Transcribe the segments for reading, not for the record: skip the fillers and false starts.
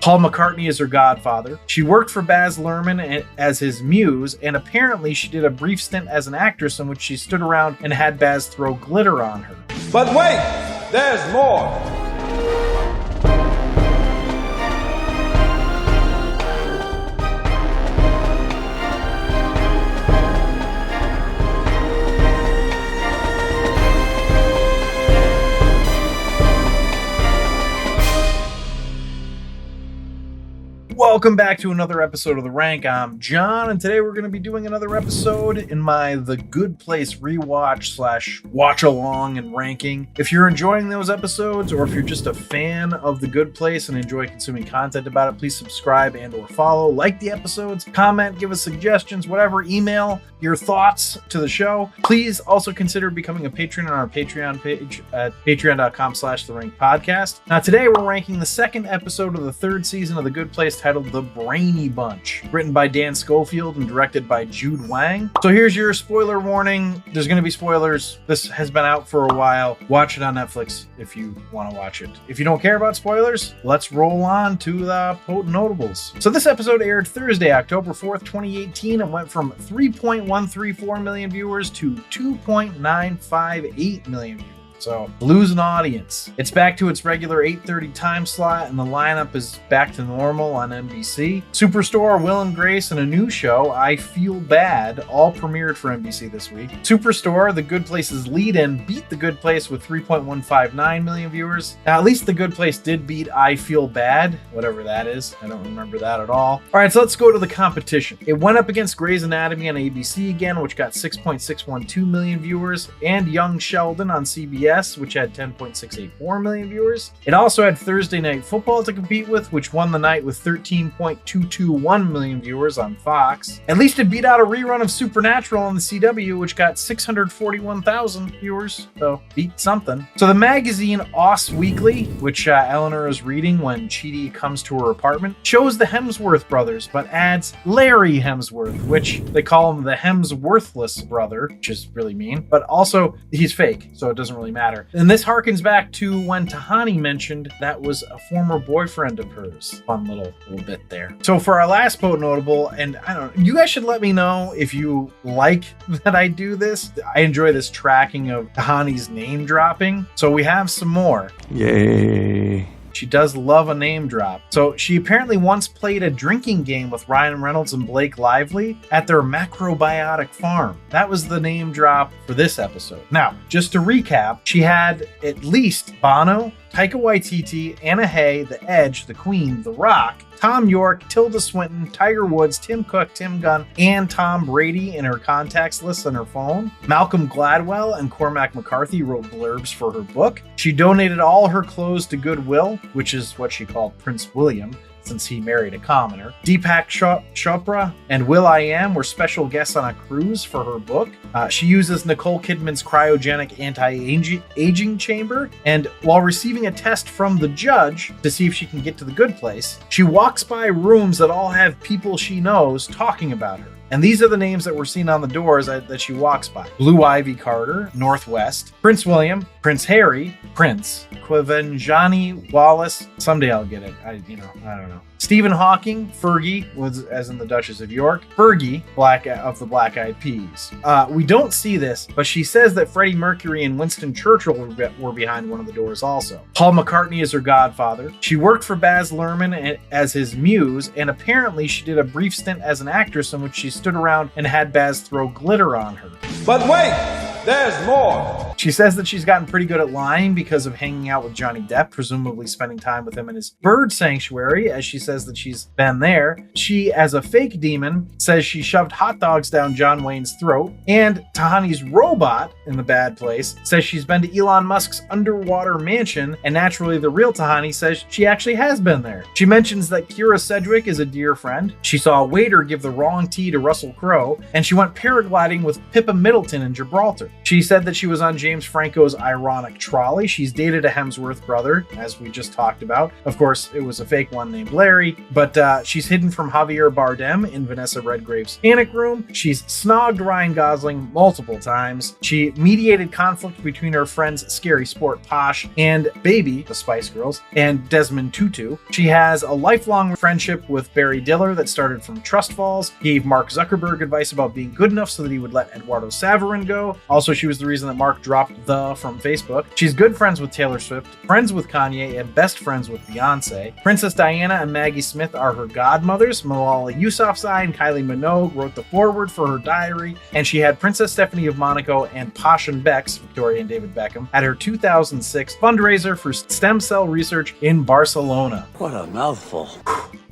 Paul McCartney is her godfather. She worked for Baz Luhrmann as his muse, and apparently she did a brief stint as an actress in which she stood around and had Baz throw glitter on her. But wait, there's more. Welcome back to another episode of The Rank. I'm John, and today we're going to be doing another episode in my The Good Place rewatch / watch along and ranking. If you're enjoying those episodes, or if you're just a fan of The Good Place and enjoy consuming content about it, please subscribe and or follow, like the episodes, comment, give us suggestions, whatever, email your thoughts to the show. Please also consider becoming a patron on our Patreon page at patreon.com/TheRankPodcast. Now today we're ranking the second episode of the third season of The Good Place, titled The Brainy Bunch, written by Dan Schofield and directed by Jude Wang. So here's your spoiler warning. There's going to be spoilers. This has been out for a while. Watch it on Netflix if you want to watch it. If you don't care about spoilers, let's roll on to the potent notables. So this episode aired Thursday, October 4th, 2018, and went from 3.134 million viewers to 2.958 million viewers. So lose an audience. It's back to its regular 8:30 time slot, and the lineup is back to normal on NBC. Superstore, Will and Grace, and a new show, I Feel Bad, all premiered for NBC this week. Superstore, The Good Place's lead-in, beat The Good Place with 3.159 million viewers. Now, at least The Good Place did beat I Feel Bad, whatever that is. I don't remember that at all. All right, so let's go to the competition. It went up against Grey's Anatomy on ABC again, which got 6.612 million viewers, and Young Sheldon on CBS, which had 10.684 million viewers. It also had Thursday Night Football to compete with, which won the night with 13.221 million viewers on Fox. At least it beat out a rerun of Supernatural on the CW, which got 641,000 viewers, so beat something. So the magazine Us Weekly, which Eleanor is reading when Chidi comes to her apartment, shows the Hemsworth brothers, but adds Larry Hemsworth, which they call him the Hemsworthless brother, which is really mean, but also he's fake, so it doesn't really matter. And this harkens back to when Tahani mentioned that was a former boyfriend of hers. Fun little bit there. So for our last potent notable, and I don't know, you guys should let me know if you like that I do this. I enjoy this tracking of Tahani's name dropping. So we have some more. Yay. She does love a name drop. So she apparently once played a drinking game with Ryan Reynolds and Blake Lively at their macrobiotic farm. That was the name drop for this episode. Now, just to recap, she had at least Bono, Taika Waititi, Anna Hay, The Edge, The Queen, The Rock, Tom York, Tilda Swinton, Tiger Woods, Tim Cook, Tim Gunn, and Tom Brady in her contacts list on her phone. Malcolm Gladwell and Cormac McCarthy wrote blurbs for her book. She donated all her clothes to Goodwill, which is what she called Prince William, since he married a commoner. Deepak Chopra and will.i.am were special guests on a cruise for her book. She uses Nicole Kidman's cryogenic anti-aging chamber, and while receiving a test from the judge to see if she can get to the good place, she walks by rooms that all have people she knows talking about her. And these are the names that were seen on the doors that she walks by. Blue Ivy Carter, Northwest, Prince William, Prince Harry, Prince, Quivenjani Wallace, someday I'll get it, I don't know. Stephen Hawking, Fergie, was as in the Duchess of York, Fergie, of the Black Eyed Peas. We don't see this, but she says that Freddie Mercury and Winston Churchill were behind one of the doors also. Paul McCartney is her godfather. She worked for Baz Luhrmann as his muse, and apparently she did a brief stint as an actress in which she stood around and had Baz throw glitter on her. But wait, there's more. She says that she's gotten pretty good at lying because of hanging out with Johnny Depp, presumably spending time with him in his bird sanctuary, as she says that she's been there. She, as a fake demon, says she shoved hot dogs down John Wayne's throat. And Tahani's robot, in The Bad Place, says she's been to Elon Musk's underwater mansion, and naturally the real Tahani says she actually has been there. She mentions that Kira Sedgwick is a dear friend. She saw a waiter give the wrong tea to Russell Crowe, and she went paragliding with Pippa Middleton in Gibraltar. She said that she was on James Franco's ironic trolley. She's dated a Hemsworth brother, as we just talked about. Of course, it was a fake one named Larry, but she's hidden from Javier Bardem in Vanessa Redgrave's Panic Room. She's snogged Ryan Gosling multiple times. She mediated conflict between her friends Scary Sport Posh and Baby, the Spice Girls, and Desmond Tutu. She has a lifelong friendship with Barry Diller that started from Trust Falls, gave Mark Zuckerberg advice about being good enough so that he would let Eduardo Saverin go. Also, she was the reason that Mark dropped the from Facebook. She's good friends with Taylor Swift, friends with Kanye, and best friends with Beyonce. Princess Diana and Maggie Smith are her godmothers. Malala Yousafzai and Kylie Minogue wrote the foreword for her diary, and she had Princess Stephanie of Monaco and Posh and Becks, Victoria and David Beckham, at her 2006 fundraiser for stem cell research in Barcelona. What a mouthful.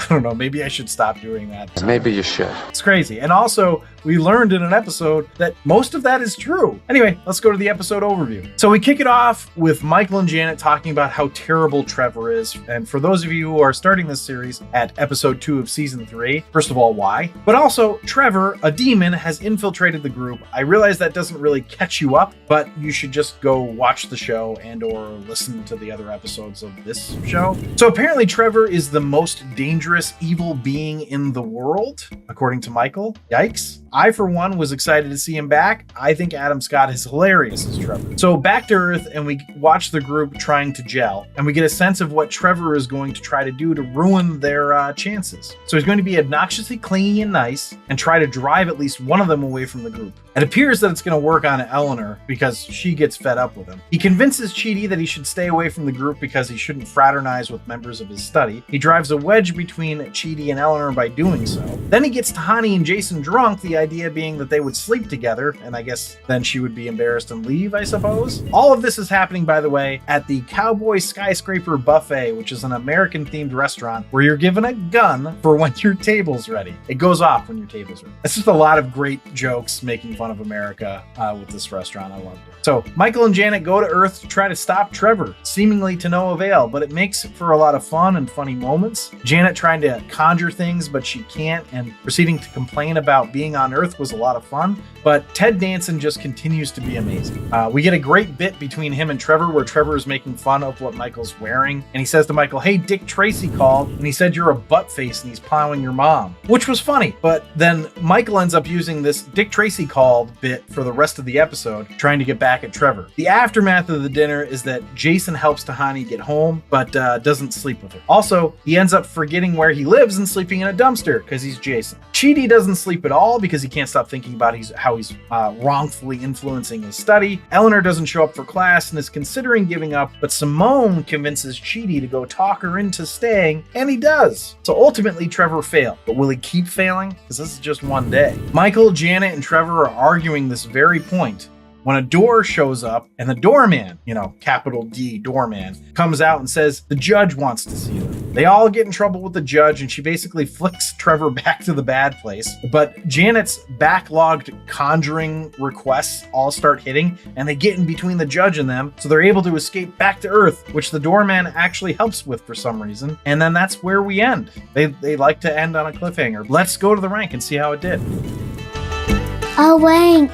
I don't know, maybe I should stop doing that. Maybe you should. It's crazy. And also, we learned in an episode that most of that is true. Anyway, let's go to the episode overview. So we kick it off with Michael and Janet talking about how terrible Trevor is. And for those of you who are starting this series at episode 2 of season 3, first of all, why? But also, Trevor, a demon, has infiltrated the group. I realize that doesn't really catch you up, but you should just go watch the show and or listen to the other episodes of this show. So apparently Trevor is the most dangerous evil being in the world, according to Michael. Yikes. I, for one, was excited to see him back. I think Adam Scott is hilarious as Trevor. So back to Earth, and we watch the group trying to gel, and we get a sense of what Trevor is going to try to do to ruin their chances. So he's going to be obnoxiously clingy and nice, and try to drive at least one of them away from the group. It appears that it's going to work on Eleanor because she gets fed up with him. He convinces Chidi that he should stay away from the group because he shouldn't fraternize with members of his study. He drives a wedge between Chidi and Eleanor by doing so. Then he gets Tahani and Jason drunk, the idea being that they would sleep together, and I guess then she would be embarrassed and leave, I suppose. All of this is happening, by the way, at the Cowboy Skyscraper Buffet, which is an American-themed restaurant where you're given a gun for when your table's ready. It goes off when your table's ready. It's just a lot of great jokes making fun of America with this restaurant. I loved it. So Michael and Janet go to Earth to try to stop Trevor, seemingly to no avail, but it makes for a lot of fun and funny moments. Janet trying to conjure things, but she can't, and proceeding to complain about being on Earth was a lot of fun, but Ted Danson just continues to be amazing. We get a great bit between him and Trevor where Trevor is making fun of what Michael's wearing, and he says to Michael, "Hey, Dick Tracy called, and he said you're a butt face and he's plowing your mom," which was funny, but then Michael ends up using this Dick Tracy called bit for the rest of the episode, trying to get back at Trevor. The aftermath of the dinner is that Jason helps Tahani get home, but doesn't sleep with her. Also, he ends up forgetting where he lives and sleeping in a dumpster because he's Jason. Chidi doesn't sleep at all because he can't stop thinking about how he's wrongfully influencing his study. Eleanor doesn't show up for class and is considering giving up, but Simone convinces Chidi to go talk her into staying, and he does. So ultimately, Trevor failed. But will he keep failing? Because this is just one day. Michael, Janet, and Trevor are arguing this very point when a door shows up and the doorman, capital D, doorman, comes out and says the judge wants to see them. They all get in trouble with the judge, and she basically flicks Trevor back to the bad place. But Janet's backlogged conjuring requests all start hitting, and they get in between the judge and them, so they're able to escape back to Earth, which the doorman actually helps with for some reason. And then that's where we end. They like to end on a cliffhanger. Let's go to the rank and see how it did. Oh, rank.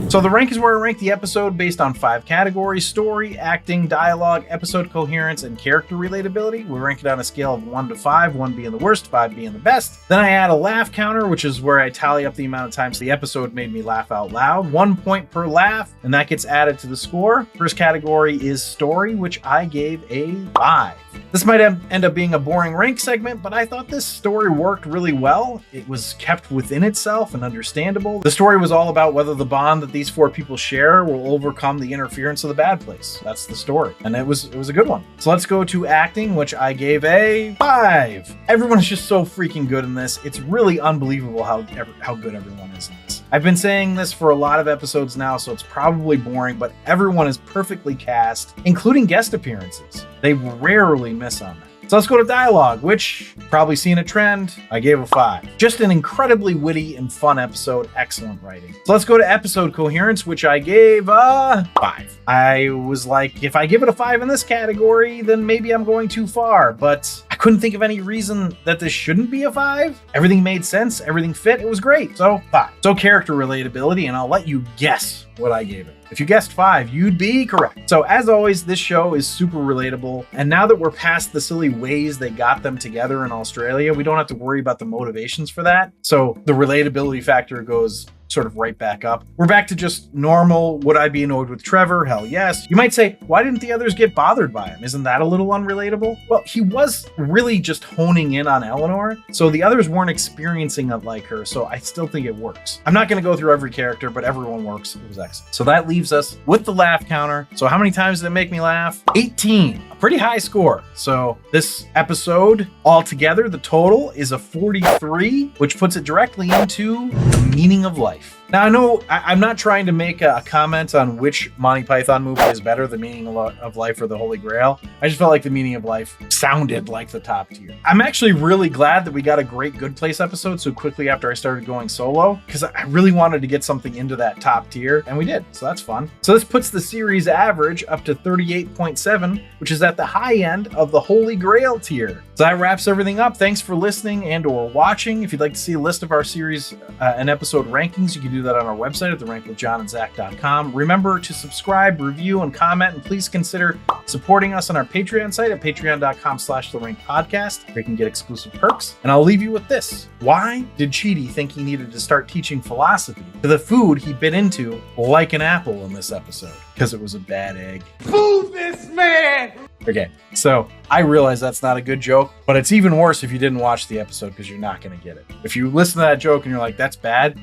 So the rank is where I rank the episode based on 5 categories: story, acting, dialogue, episode coherence, and character relatability. We rank it on a scale of 1 to 5, 1 being the worst, 5 being the best. Then I add a laugh counter, which is where I tally up the amount of times the episode made me laugh out loud. 1 point per laugh, and that gets added to the score. First category is story, which I gave a 5. This might end up being a boring rank segment, but I thought this story worked really well. It was kept within itself and understandable. The story was all about whether the bond that these 4 people share will overcome the interference of the bad place. That's the story, and it was a good one. So let's go to acting, which I gave a 5. Everyone is just so freaking good in this. It's really unbelievable how good everyone is in this. I've been saying this for a lot of episodes now, so it's probably boring, but everyone is perfectly cast, including guest appearances. They rarely miss on that. So let's go to dialogue, which, probably seen a trend, I gave a 5. Just an incredibly witty and fun episode, excellent writing. So let's go to episode coherence, which I gave a 5. I was like, if I give it a 5 in this category, then maybe I'm going too far, but I couldn't think of any reason that this shouldn't be a 5. Everything made sense, everything fit, it was great. So 5. So character relatability, and I'll let you guess what I gave it. If you guessed 5, you'd be correct. So as always, this show is super relatable. And now that we're past the silly ways they got them together in Australia, we don't have to worry about the motivations for that. So the relatability factor goes sort of right back up. We're back to just normal. Would I be annoyed with Trevor? Hell yes. You might say, why didn't the others get bothered by him? Isn't that a little unrelatable? Well, he was really just honing in on Eleanor, so the others weren't experiencing it like her, so I still think it works. I'm not going to go through every character, but everyone works. It was excellent. So that leaves us with the laugh counter. So how many times did it make me laugh? 18. A pretty high score. So this episode altogether, the total is a 43, which puts it directly into the meaning of life. Now, I know I'm not trying to make a comment on which Monty Python movie is better, The Meaning of Life or The Holy Grail. I just felt like The Meaning of Life sounded like the top tier. I'm actually really glad that we got a great Good Place episode so quickly after I started going solo, because I really wanted to get something into that top tier, and we did, so that's fun. So this puts the series average up to 38.7, which is at the high end of the Holy Grail tier. So that wraps everything up. Thanks for listening and or watching. If you'd like to see a list of our series and episode rankings, you can do that on our website at therankwithjohnandzach.com. Remember to subscribe, review, and comment, and please consider supporting us on our Patreon site at patreon.com/therankedpodcast, where you can get exclusive perks. And I'll leave you with this. Why did Chidi think he needed to start teaching philosophy to the food he bit into like an apple in this episode? Because it was a bad egg. Fool this man! Okay, so I realize that's not a good joke, but it's even worse if you didn't watch the episode because you're not going to get it. If you listen to that joke and you're like, that's bad,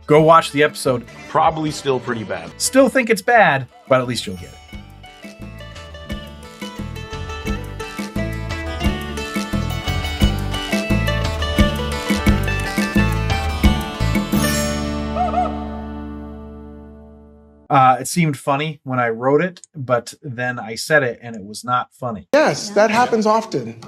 go watch the episode. Probably still pretty bad. Still think it's bad, but at least you'll get it. It seemed funny when I wrote it, but then I said it and it was not funny. Yes, that happens often.